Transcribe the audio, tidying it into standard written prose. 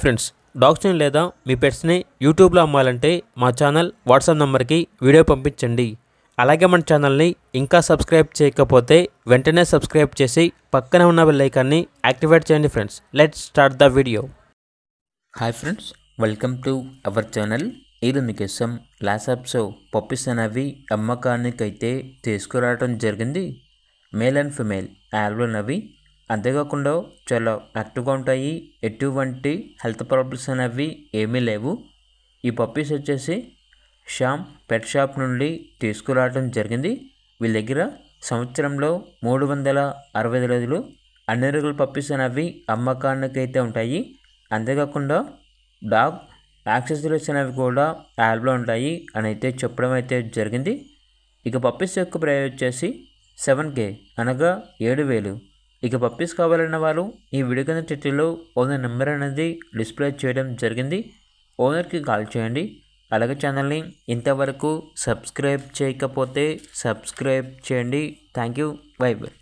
Friends, డాగ్స్ని లేదా మీ పెట్స్ని యూట్యూబ్లో అమ్మాలంటే మా ఛానల్ వాట్సాప్ నెంబర్కి వీడియో పంపించండి. అలాగే మన ఛానల్ని ఇంకా సబ్స్క్రైబ్ చేయకపోతే వెంటనే సబ్స్క్రైబ్ చేసి పక్కనే ఉన్న బెల్ ఐకాన్ని యాక్టివేట్ చేయండి. Friends, let's start the video. Hi friends, welcome to our channel. ఇది మీకోసం లాసాప్సో పప్పీస్ అనేవి అమ్మకానికైతే తీసుకురావడం జరిగింది. మేల్ అండ్ ఫిమేల్ ఆల్బోనవి. అంతేకాకుండా చాలా యాక్టివ్గా ఉంటాయి. ఎటువంటి హెల్త్ ప్రాబ్లమ్స్ అనేవి ఏమీ లేవు. ఈ పప్పీస్ వచ్చేసి శ్యామ్ పెట్ షాప్ నుండి తీసుకురావడం జరిగింది. వీళ్ళ దగ్గర సంవత్సరంలో 365 రోజులు అన్ని రకాల పప్పీస్ అనేవి అమ్మకానికైతే ఉంటాయి. అంతేకాకుండా డాగ్ యాక్సెసరీస్ అనేవి కూడా యాప్లో ఉంటాయి అని అయితే చెప్పడం అయితే జరిగింది. ఇక పప్పీస్ యొక్క ప్రైస్ వచ్చేసి 7K అనగా 7,000. ఇక పప్పీస్ కావాలన్న వాళ్ళు ఈ వీడియో కింద టైటిల్లో ఓనర్ నెంబర్ అనేది డిస్ప్లే చేయడం జరిగింది. ఓనర్కి కాల్ చేయండి. అలాగే ఛానల్ని ఇంతవరకు సబ్స్క్రైబ్ చేయకపోతే సబ్స్క్రైబ్ చేయండి. Thank you. By by.